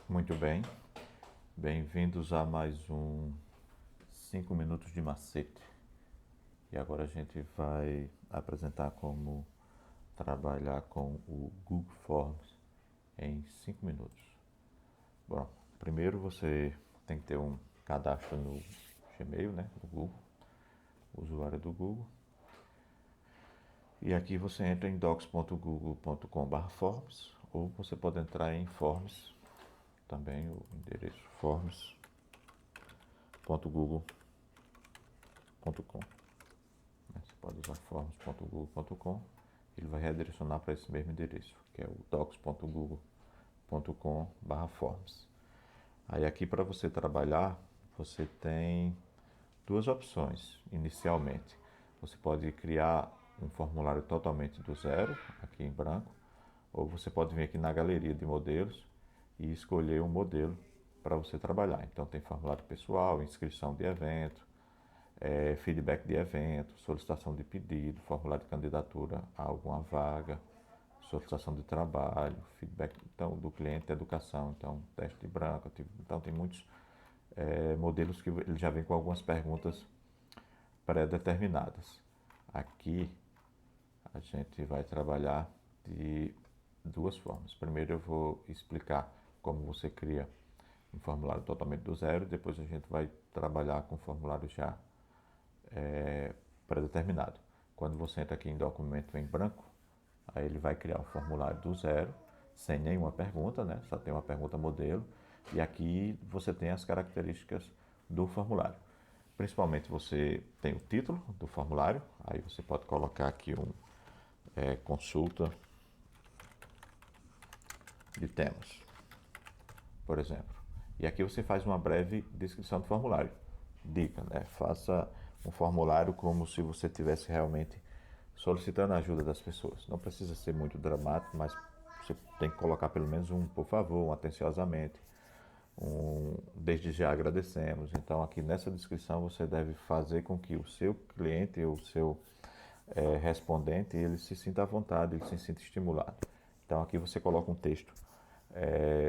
Muito bem, bem-vindos a mais um 5 minutos de macete. E agora a gente vai apresentar como trabalhar com o Google Forms em 5 minutos. Bom, primeiro você tem que ter um cadastro no Gmail, né, do Google, usuário do Google. E aqui você entra em docs.google.com/forms ou você pode entrar em Forms, também o endereço forms.google.com. Você pode usar forms.google.com, ele vai redirecionar para esse mesmo endereço, que é o docs.google.com/forms. Aí aqui para você trabalhar, você tem duas opções inicialmente. Você pode criar um formulário totalmente do zero, aqui em branco, ou você pode vir aqui na galeria de modelos e escolher um modelo para você trabalhar. Então tem formulário pessoal, inscrição de evento, feedback de evento, solicitação de pedido, formulário de candidatura a alguma vaga, solicitação de trabalho, feedback então, do cliente, educação, então teste de branco, então tem muitos modelos que ele já vem com algumas perguntas pré-determinadas. Aqui a gente vai trabalhar de duas formas. Primeiro eu vou explicar como você cria um formulário totalmente do zero, depois a gente vai trabalhar com formulário já pré-determinado. Quando você entra aqui em documento em branco, aí ele vai criar um formulário do zero, sem nenhuma pergunta, né? Só tem uma pergunta modelo, e aqui você tem as características do formulário. Principalmente você tem o título do formulário, aí você pode colocar aqui consulta de temas, por exemplo. E aqui você faz uma breve descrição do formulário. Dica, né? Faça um formulário como se você tivesse realmente solicitando a ajuda das pessoas. Não precisa ser muito dramático, mas você tem que colocar pelo menos um por favor, um atenciosamente, desde já agradecemos. Então aqui nessa descrição você deve fazer com que o seu cliente ou o seu respondente ele se sinta à vontade, ele se sinta estimulado. Então aqui você coloca um texto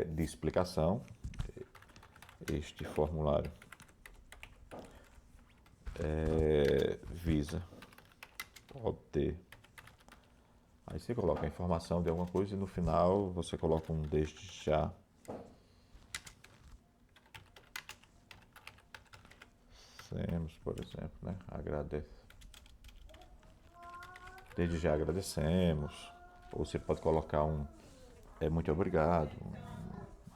de explicação. Este formulário visa obter. Aí você coloca a informação de alguma coisa e no final você coloca um desde já agradecemos, por exemplo, né? Desde já agradecemos. Ou você pode colocar muito obrigado,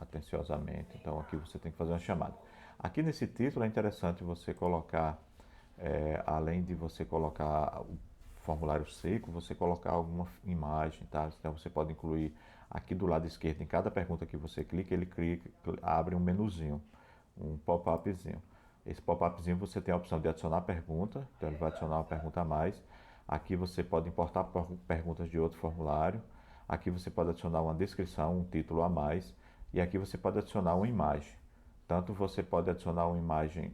atenciosamente. Então aqui você tem que fazer uma chamada. Aqui nesse título é interessante você colocar, além de você colocar o formulário seco, você colocar alguma imagem, tá? Então você pode incluir aqui do lado esquerdo, em cada pergunta que você clica, abre um menuzinho, um pop-upzinho. Esse pop-upzinho você tem a opção de adicionar pergunta, então ele vai adicionar uma pergunta a mais. Aqui você pode importar perguntas de outro formulário. Aqui você pode adicionar uma descrição, um título a mais. E aqui você pode adicionar uma imagem. Tanto você pode adicionar uma imagem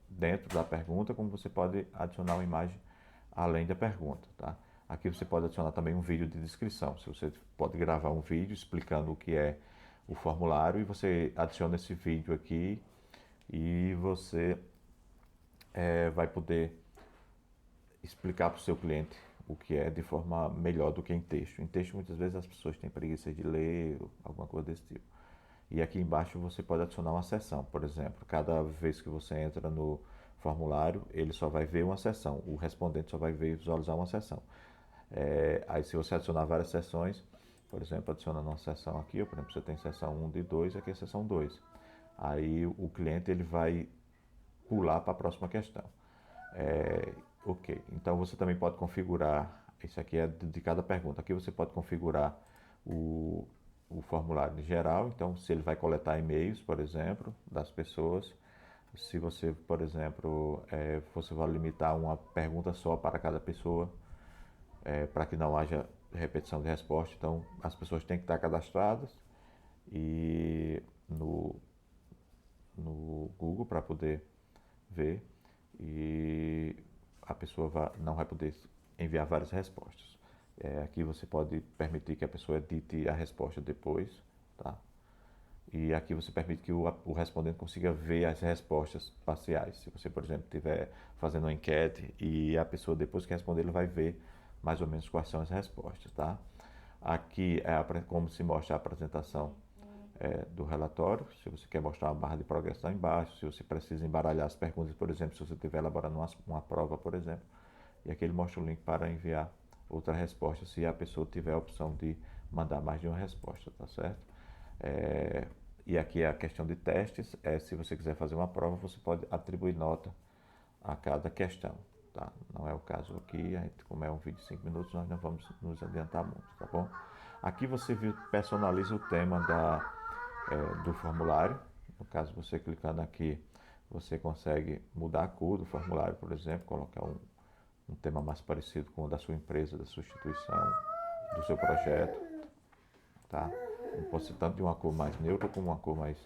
dentro da pergunta, como você pode adicionar uma imagem além da pergunta, tá? Aqui você pode adicionar também um vídeo de descrição. Se você pode gravar um vídeo explicando o que é o formulário e você adiciona esse vídeo aqui e você vai poder explicar para o seu cliente o que é de forma melhor do que em texto. Em texto muitas vezes as pessoas têm preguiça de ler, alguma coisa desse tipo. E aqui embaixo você pode adicionar uma seção, por exemplo, cada vez que você entra no formulário, ele só vai ver uma seção, o respondente só vai ver e visualizar uma seção. Aí se você adicionar várias seções, por exemplo, adicionando uma seção aqui, por exemplo, você tem seção 1 de 2, aqui é seção 2. Aí o cliente ele vai pular para a próxima questão. Ok, então você também pode configurar, isso aqui é de cada pergunta, aqui você pode configurar o formulário geral, então se ele vai coletar e-mails, por exemplo, das pessoas, se você, por exemplo, você vai limitar uma pergunta só para cada pessoa, para que não haja repetição de resposta, então as pessoas têm que estar cadastradas e no Google para poder ver e a pessoa não vai poder enviar várias respostas. Aqui você pode permitir que a pessoa edite a resposta depois, tá? E aqui você permite que o respondente consiga ver as respostas parciais. Se você, por exemplo, estiver fazendo uma enquete e a pessoa, depois que responder, ele vai ver mais ou menos quais são as respostas, tá? Aqui é como se mostra a apresentação do relatório. Se você quer mostrar uma barra de progressão embaixo, se você precisa embaralhar as perguntas, por exemplo, se você estiver elaborando uma prova, por exemplo. E aqui ele mostra o link para enviar outra resposta, se a pessoa tiver a opção de mandar mais de uma resposta, tá certo? E aqui é a questão de testes. Se você quiser fazer uma prova, você pode atribuir nota a cada questão. Tá? Não é o caso aqui, como é um vídeo de 5 minutos, nós não vamos nos adiantar muito, tá bom? Aqui você personaliza o tema do formulário. No caso, você clicando aqui, você consegue mudar a cor do formulário, por exemplo, colocar um tema mais parecido com o da sua empresa, da sua instituição, do seu projeto, tá? Pode ser tanto de uma cor mais neutra como uma cor mais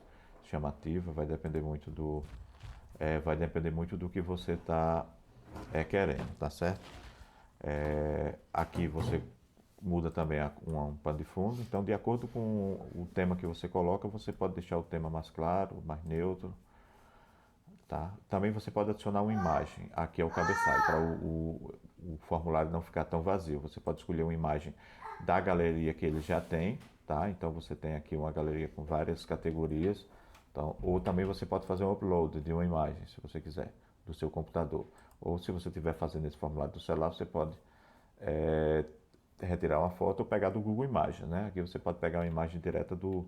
chamativa, vai depender muito do que você está querendo, tá certo? Aqui você muda também um pano de fundo, então de acordo com o tema que você coloca, você pode deixar o tema mais claro, mais neutro, tá? Também você pode adicionar uma imagem, aqui é o cabeçalho, para o formulário não ficar tão vazio. Você pode escolher uma imagem da galeria que ele já tem, tá? Então você tem aqui uma galeria com várias categorias, então, ou também você pode fazer um upload de uma imagem, se você quiser, do seu computador. Ou se você estiver fazendo esse formulário do celular, você pode retirar uma foto ou pegar do Google Imagens, né? Aqui você pode pegar uma imagem direta do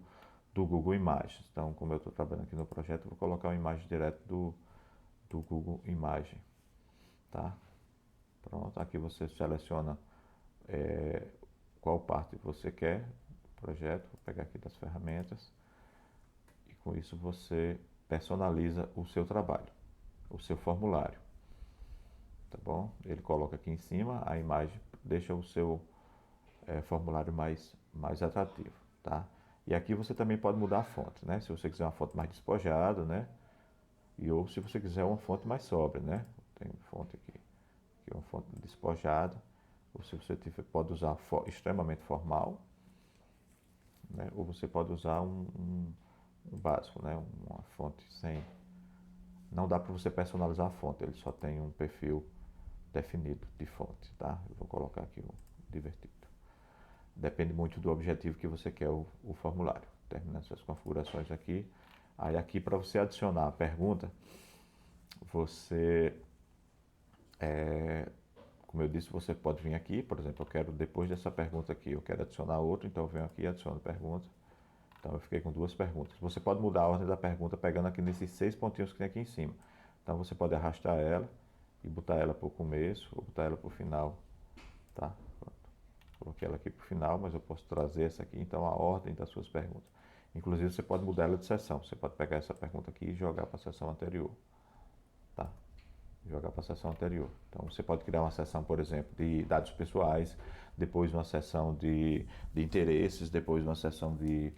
Google Imagens. Então, como eu estou trabalhando aqui no projeto, eu vou colocar uma imagem direta do Google Imagem, tá? Pronto, aqui você seleciona qual parte você quer do projeto. Vou pegar aqui das ferramentas e com isso você personaliza o seu trabalho, o seu formulário, tá bom? Ele coloca aqui em cima a imagem, deixa o seu formulário mais atrativo, tá? E aqui você também pode mudar a fonte, né? Se você quiser uma fonte mais despojada, né? Ou se você quiser uma fonte mais sóbria, né? Tem uma fonte aqui, que é uma fonte despojada. Ou se você pode usar extremamente formal, né? Ou você pode usar um básico, né? Uma fonte sem... Não dá para você personalizar a fonte, ele só tem um perfil definido de fonte, tá? Eu vou colocar aqui um divertido. Depende muito do objetivo que você quer o formulário. Terminando essas configurações aqui. Aí aqui para você adicionar a pergunta, você, como eu disse, você pode vir aqui, por exemplo, eu quero, depois dessa pergunta aqui, eu quero adicionar outra, então eu venho aqui e adiciono pergunta. Então eu fiquei com 2 perguntas. Você pode mudar a ordem da pergunta pegando aqui nesses 6 pontinhos que tem aqui em cima. Então você pode arrastar ela e botar ela para o começo ou botar ela para o final, tá? Coloquei ela aqui para o final, mas eu posso trazer essa aqui, então, a ordem das suas perguntas. Inclusive, você pode mudar ela de seção. Você pode pegar essa pergunta aqui e jogar para a seção anterior. Tá? Jogar para a seção anterior. Então, você pode criar uma seção, por exemplo, de dados pessoais, depois uma seção de interesses, depois uma seção de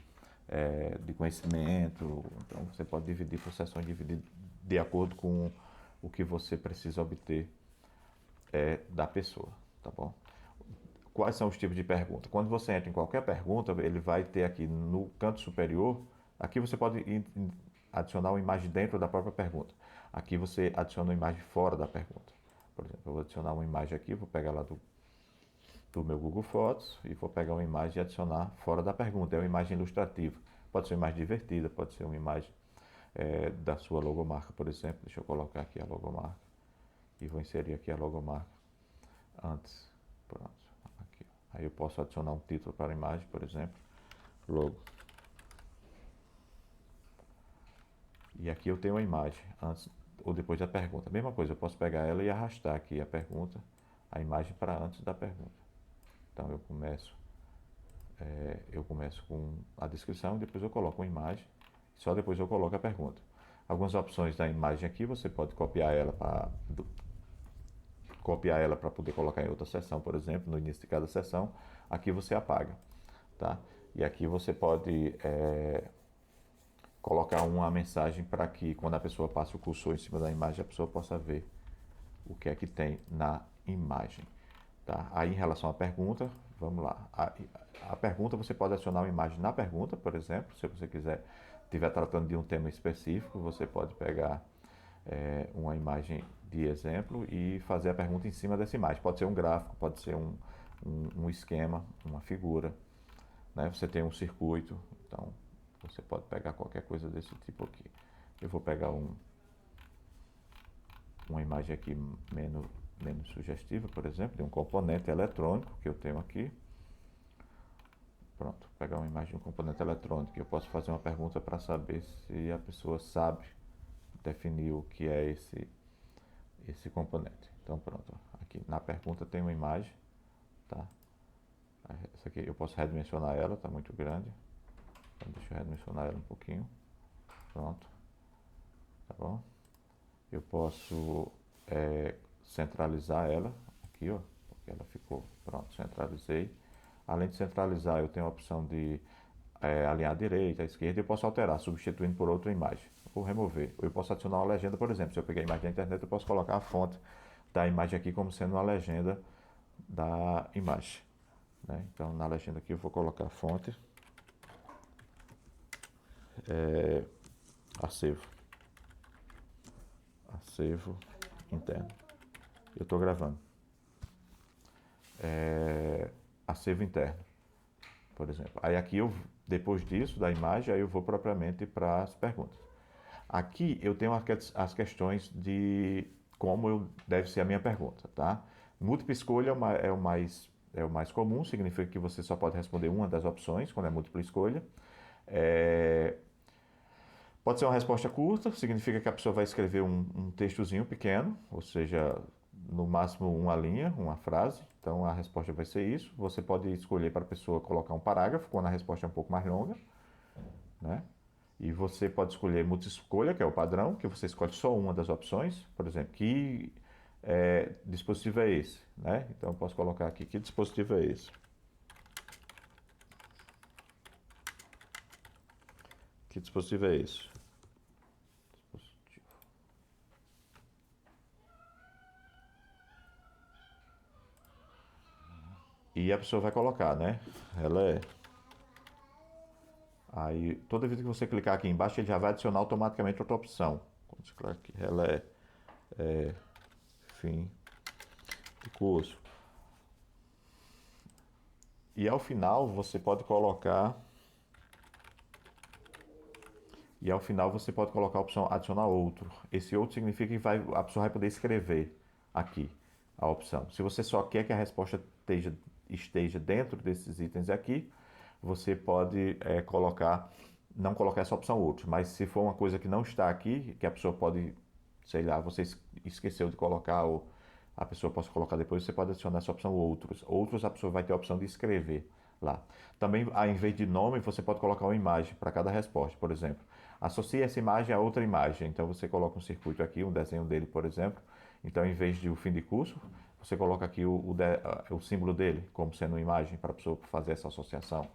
conhecimento. Então, você pode dividir por seções, dividir de acordo com o que você precisa obter da pessoa. Tá bom? Quais são os tipos de pergunta? Quando você entra em qualquer pergunta, ele vai ter aqui no canto superior, aqui você pode adicionar uma imagem dentro da própria pergunta. Aqui você adiciona uma imagem fora da pergunta. Por exemplo, eu vou adicionar uma imagem aqui, vou pegar lá do meu Google Fotos e vou pegar uma imagem e adicionar fora da pergunta. É uma imagem ilustrativa. Pode ser uma imagem divertida, pode ser uma imagem da sua logomarca, por exemplo. Deixa eu colocar aqui a logomarca e vou inserir aqui a logomarca antes. Pronto. Aqui. Aí eu posso adicionar um título para a imagem, por exemplo, logo. E aqui eu tenho uma imagem antes ou depois da pergunta. Mesma coisa, eu posso pegar ela e arrastar aqui a pergunta, a imagem para antes da pergunta. Então eu começo com a descrição, depois eu coloco uma imagem, só depois eu coloco a pergunta. Algumas opções da imagem aqui, você pode copiar ela para poder colocar em outra seção, por exemplo, no início de cada seção. Aqui você apaga, tá? E aqui você pode colocar uma mensagem para que quando a pessoa passa o cursor em cima da imagem, a pessoa possa ver o que é que tem na imagem, tá? Aí em relação à pergunta, vamos lá. A pergunta, você pode adicionar uma imagem na pergunta, por exemplo, se você quiser estiver tratando de um tema específico, você pode pegar uma imagem de exemplo e fazer a pergunta em cima dessa imagem. Pode ser um gráfico, pode ser um esquema, uma figura, né? Você tem um circuito, então você pode pegar qualquer coisa desse tipo aqui. Eu vou pegar uma imagem aqui menos sugestiva, por exemplo, de um componente eletrônico que eu tenho aqui. Pronto, vou pegar uma imagem de um componente eletrônico. Eu posso fazer uma pergunta para saber se a pessoa sabe definir o que é esse componente. Então pronto, aqui na pergunta tem uma imagem, tá? Essa aqui eu posso redimensionar ela, está muito grande. Então deixa eu redimensionar ela um pouquinho. Pronto, tá bom? Eu posso centralizar ela aqui, ó, porque ela ficou, pronto, centralizei. Além de centralizar, eu tenho a opção de alinhar à direita, à esquerda, e eu posso alterar, substituindo por outra imagem, ou remover. Ou eu posso adicionar uma legenda, por exemplo, se eu pegar a imagem da internet, eu posso colocar a fonte da imagem aqui como sendo uma legenda da imagem, né? Então, na legenda aqui eu vou colocar a fonte, acervo interno. Eu estou gravando. Acervo interno, por exemplo. Aí aqui depois disso, da imagem, aí eu vou propriamente para as perguntas. Aqui eu tenho as questões de como deve ser a minha pergunta, tá? Múltipla escolha é o mais comum, significa que você só pode responder uma das opções quando é múltipla escolha. Pode ser uma resposta curta, significa que a pessoa vai escrever um textozinho pequeno, ou seja, no máximo uma linha, uma frase. Então a resposta vai ser isso. Você pode escolher para a pessoa colocar um parágrafo, quando a resposta é um pouco mais longa, né? E você pode escolher multi-escolha, que é o padrão, que você escolhe só uma das opções. Por exemplo, que dispositivo é esse, né? Então eu posso colocar aqui, que dispositivo é esse? Que dispositivo é esse? Dispositivo. E a pessoa vai colocar, né? Aí, toda vez que você clicar aqui embaixo, ele já vai adicionar automaticamente outra opção. Quando você clicar aqui, fim de curso. E ao final você pode colocar a opção adicionar outro. Esse outro significa que a pessoa vai poder escrever aqui a opção. Se você só quer que a resposta esteja dentro desses itens aqui, você pode não colocar essa opção outro. Mas se for uma coisa que não está aqui, que a pessoa pode, sei lá, você esqueceu de colocar ou a pessoa pode colocar depois, você pode adicionar essa opção outros. Outros, a pessoa vai ter a opção de escrever lá. Também, ao invés de nome, você pode colocar uma imagem para cada resposta. Por exemplo, associe essa imagem a outra imagem. Então, você coloca um circuito aqui, um desenho dele, por exemplo. Então, em vez de o fim de curso, você coloca aqui o símbolo dele, como sendo uma imagem, para a pessoa fazer essa associação.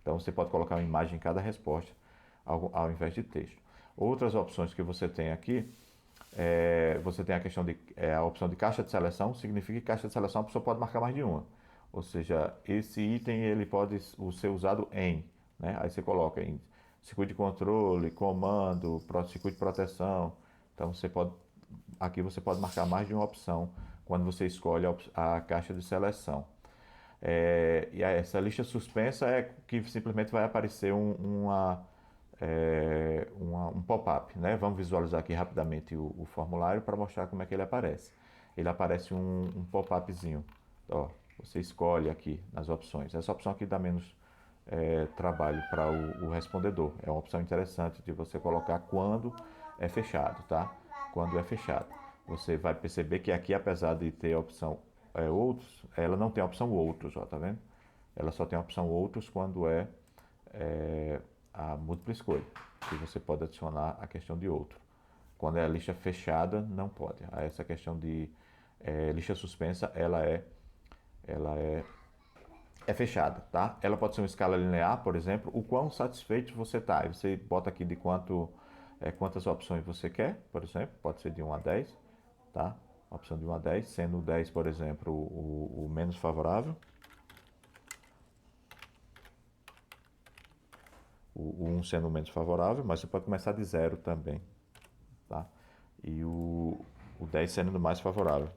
Então, você pode colocar uma imagem em cada resposta, ao invés de texto. Outras opções que você tem aqui, você tem a opção de caixa de seleção. Significa que caixa de seleção a pessoa pode marcar mais de uma. Ou seja, esse item ele pode ser usado em, né? Aí você coloca em circuito de controle, comando, circuito de proteção. Então aqui você pode marcar mais de uma opção quando você escolhe a caixa de seleção. E essa lista suspensa é que simplesmente vai aparecer um pop-up, né? Vamos visualizar aqui rapidamente o formulário para mostrar como é que ele aparece. Ele aparece um pop-upzinho. Ó, você escolhe aqui nas opções. Essa opção aqui dá menos trabalho para o respondedor. É uma opção interessante de você colocar quando é fechado, tá? Quando é fechado. Você vai perceber que aqui, apesar de ter a opção outros, ela não tem a opção outros, ó, tá vendo? Ela só tem a opção outros quando a múltipla escolha, que você pode adicionar a questão de outro. Quando é a lista fechada, não pode. Essa questão de lista suspensa, ela é fechada, tá? Ela pode ser uma escala linear, por exemplo, o quão satisfeito você está. Você bota aqui de quantas opções você quer, por exemplo, pode ser de 1 a 10, tá? Opção de 1 a 10, sendo o 10, por exemplo, o menos favorável. o 1 sendo o menos favorável, mas você pode começar de 0 também, tá? E o 10 sendo o mais favorável.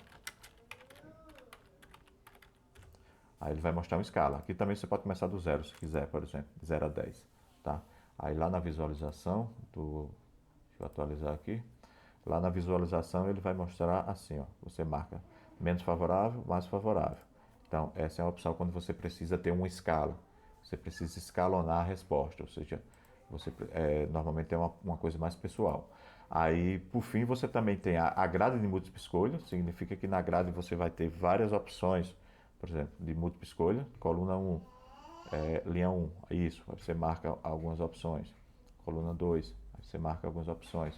Aí ele vai mostrar uma escala. Aqui também você pode começar do 0, se quiser, por exemplo, de 0 a 10, tá? Aí lá na visualização, deixa eu atualizar aqui. Lá na visualização ele vai mostrar assim, ó, você marca menos favorável, mais favorável. Então, essa é a opção quando você precisa ter uma escala. Você precisa escalonar a resposta, ou seja, você normalmente tem uma coisa mais pessoal. Aí, por fim, você também tem a grade de múltipla escolha, significa que na grade você vai ter várias opções, por exemplo, de múltipla escolha, coluna 1, linha 1, isso, aí você marca algumas opções. Coluna 2, aí você marca algumas opções,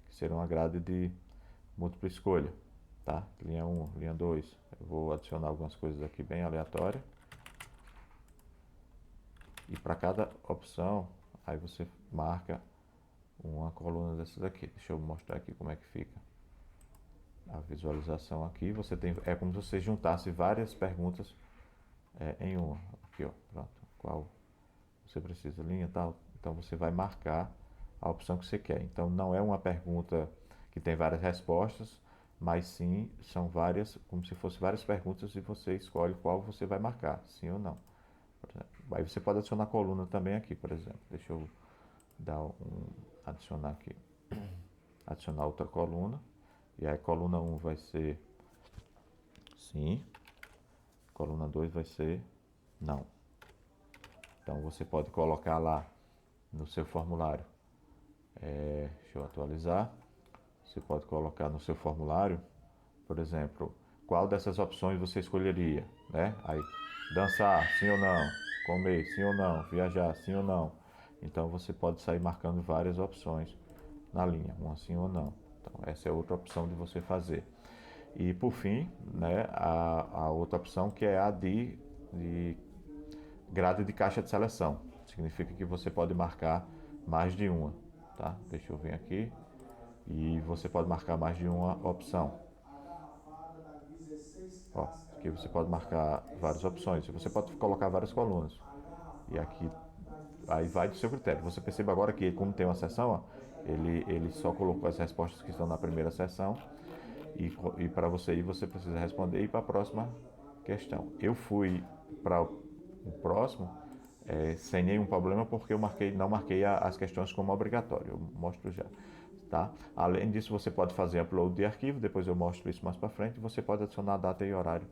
que serão a grade de múltipla escolha, tá? Linha 1, linha 2, eu vou adicionar algumas coisas aqui bem aleatórias. E para cada opção, aí você marca uma coluna dessas aqui. Deixa eu mostrar aqui como é que fica a visualização aqui. Você tem, é como se você juntasse várias perguntas em uma. Aqui, ó, pronto. Qual você precisa, linha e tal. Então você vai marcar a opção que você quer. Então não é uma pergunta que tem várias respostas, mas sim são várias, como se fossem várias perguntas e você escolhe qual você vai marcar, sim ou não. Por exemplo. Aí você pode adicionar coluna também aqui, por exemplo. Deixa eu adicionar aqui. Adicionar outra coluna. E aí coluna 1 vai ser sim. Coluna 2 vai ser não. Então você pode colocar lá no seu formulário. Deixa eu atualizar. Você pode colocar no seu formulário, por exemplo, qual dessas opções você escolheria, né? Aí, dançar, sim ou não? Comer, sim ou não? Viajar, sim ou não? Então você pode sair marcando várias opções na linha, uma sim ou não. Então essa é outra opção de você fazer. E por fim, né, a outra opção que é a de grade de caixa de seleção. Significa que você pode marcar mais de uma, tá? Deixa eu ver aqui. E você pode marcar mais de uma opção. Ó, aqui você pode marcar várias opções. Você pode colocar várias colunas. E aqui, aí vai do seu critério. Você percebe agora que, como tem uma sessão, ó, ele só colocou as respostas que estão na primeira sessão. E para você ir, você precisa responder e ir para a próxima questão. Eu fui para o próximo sem nenhum problema porque eu não marquei as questões como obrigatório. Eu mostro já. Tá? Além disso, você pode fazer upload de arquivo, depois eu mostro isso mais para frente. Você pode adicionar data e horário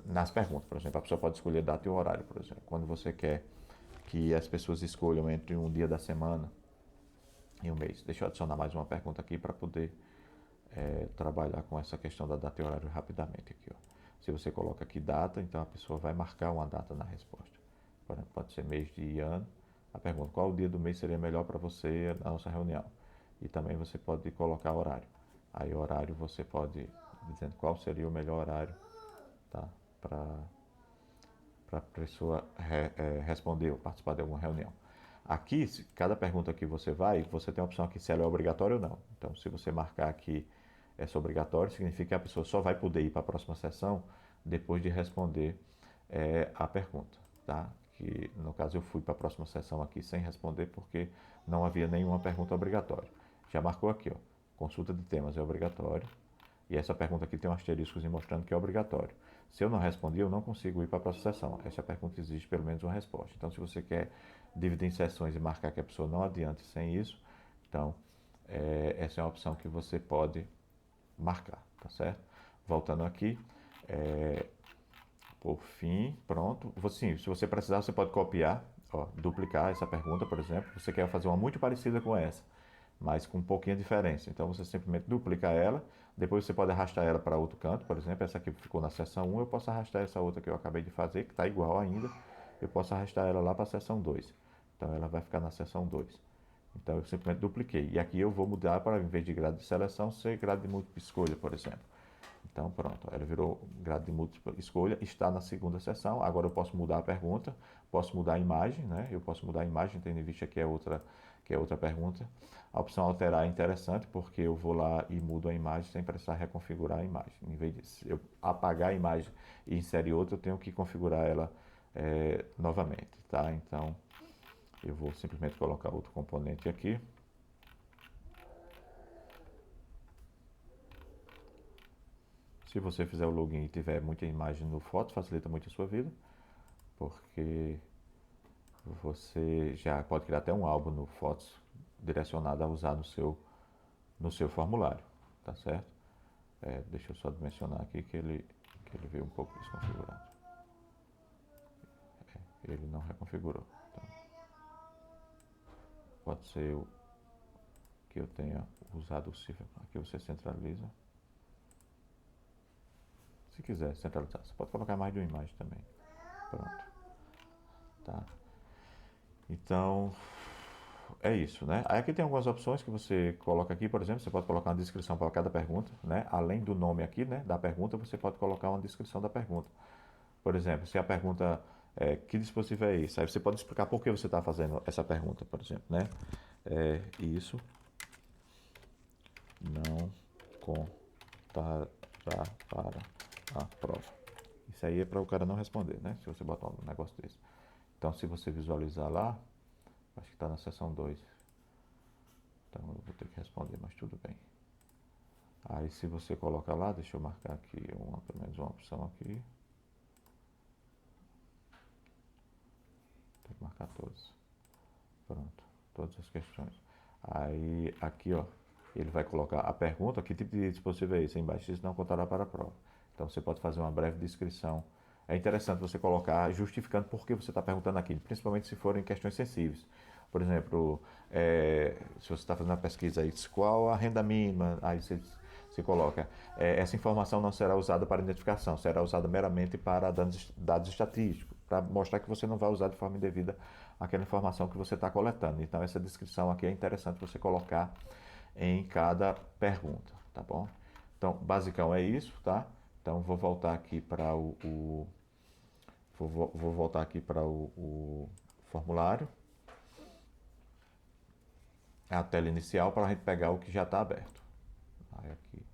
nas perguntas. Por exemplo, a pessoa pode escolher data e horário, por exemplo. Quando você quer que as pessoas escolham entre um dia da semana e um mês. Deixa eu adicionar mais uma pergunta aqui para poder trabalhar com essa questão da data e horário rapidamente aqui. Ó. Se você coloca aqui data, então a pessoa vai marcar uma data na resposta. Por exemplo, pode ser mês de ano. A pergunta, qual o dia do mês seria melhor para você na nossa reunião? E também você pode colocar horário. Aí horário você pode dizendo qual seria o melhor horário, tá? Para a pessoa responder ou participar de alguma reunião. Aqui, cada pergunta que você vai, você tem a opção aqui se ela é obrigatória ou não. Então, se você marcar aqui essa obrigatória, significa que a pessoa só vai poder ir para a próxima sessão depois de responder a pergunta, tá? Que no caso eu fui para a próxima sessão aqui sem responder porque não havia nenhuma pergunta obrigatória. Já marcou aqui, ó, consulta de temas é obrigatório. E essa pergunta aqui tem um asterisco mostrando que é obrigatório. Se eu não respondi, eu não consigo ir para a próxima sessão. Essa pergunta exige pelo menos uma resposta. Então, se você quer dividir em sessões e marcar que a pessoa não adiante sem isso, então essa é uma opção que você pode marcar, tá certo? Voltando aqui, por fim, pronto. Sim, se você precisar, você pode copiar, ó, duplicar essa pergunta, por exemplo. Você quer fazer uma muito parecida com essa, mas com um pouquinho de diferença. Então você simplesmente duplica ela, depois você pode arrastar ela para outro canto, por exemplo, essa aqui ficou na seção 1, eu posso arrastar essa outra que eu acabei de fazer, que está igual ainda, eu posso arrastar ela lá para a seção 2. Então ela vai ficar na seção 2. Então eu simplesmente dupliquei. E aqui eu vou mudar para, em vez de grade de seleção, ser grade de múltipla escolha, por exemplo. Então pronto, ela virou grade de múltipla escolha, está na segunda seção. Agora eu posso mudar a pergunta, posso mudar a imagem, né? Eu posso mudar a imagem, tendo em vista que é outra pergunta. A opção alterar é interessante porque eu vou lá e mudo a imagem sem precisar reconfigurar a imagem. Em vez de eu apagar a imagem e inserir outra, eu tenho que configurar ela novamente, tá? Então, eu vou simplesmente colocar outro componente aqui. Se você fizer o login e tiver muita imagem no Fotos, facilita muito a sua vida, porque você já pode criar até um álbum no Fotos direcionado a usar no seu formulário, tá certo? Deixa eu só mencionar aqui que ele veio um pouco desconfigurado. Ele não reconfigurou. Então, pode ser que eu tenha usado o cifra. Aqui você centraliza. Se quiser centralizar, você pode colocar mais de uma imagem também. Pronto. Tá. Então, é isso, né? Aí aqui tem algumas opções que você coloca aqui, por exemplo, você pode colocar uma descrição para cada pergunta, né? Além do nome aqui, né, da pergunta, você pode colocar uma descrição da pergunta. Por exemplo, se a pergunta é que dispositivo é esse? Aí você pode explicar por que você está fazendo essa pergunta, por exemplo, né? Isso não contará para a prova. Isso aí é para o cara não responder, né? Se você botar um negócio desse. Então, se você visualizar lá, acho que está na seção 2. Então, eu vou ter que responder, mas tudo bem. Aí, se você coloca lá, deixa eu marcar aqui, pelo menos uma opção aqui. Tem que marcar todas. Pronto, todas as questões. Aí, aqui, ó, ele vai colocar a pergunta, que tipo de dispositivo é esse? Embaixo, isso não contará para a prova. Então, você pode fazer uma breve descrição. É interessante você colocar justificando por que você está perguntando aquilo, principalmente se forem questões sensíveis. Por exemplo, se você está fazendo uma pesquisa aí, qual a renda mínima, aí você coloca, essa informação não será usada para identificação, será usada meramente para dados estatísticos, para mostrar que você não vai usar de forma indevida aquela informação que você está coletando. Então, essa descrição aqui é interessante você colocar em cada pergunta, tá bom? Então, basicão é isso, tá? Então, vou voltar aqui para vou voltar aqui para o formulário, a tela inicial, para a gente pegar o que já está aberto. Aí aqui,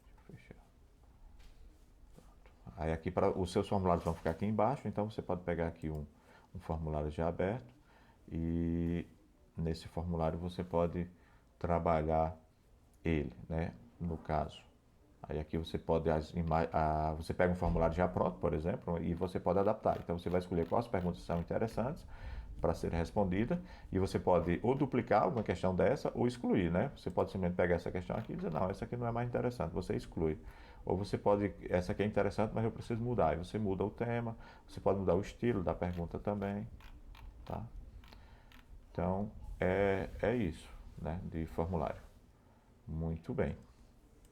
deixa eu fechar. Aí aqui os seus formulários vão ficar aqui embaixo, então você pode pegar aqui um formulário já aberto e nesse formulário você pode trabalhar ele, né? No caso. Aí aqui você pode, você pega um formulário já pronto, por exemplo, e você pode adaptar. Então você vai escolher quais perguntas são interessantes para serem respondidas e você pode ou duplicar alguma questão dessa ou excluir, né? Você pode simplesmente pegar essa questão aqui e dizer, não, essa aqui não é mais interessante, você exclui. Ou você pode, essa aqui é interessante, mas eu preciso mudar. Aí você muda o tema, você pode mudar o estilo da pergunta também, tá? Então, é isso, né, de formulário. Muito bem.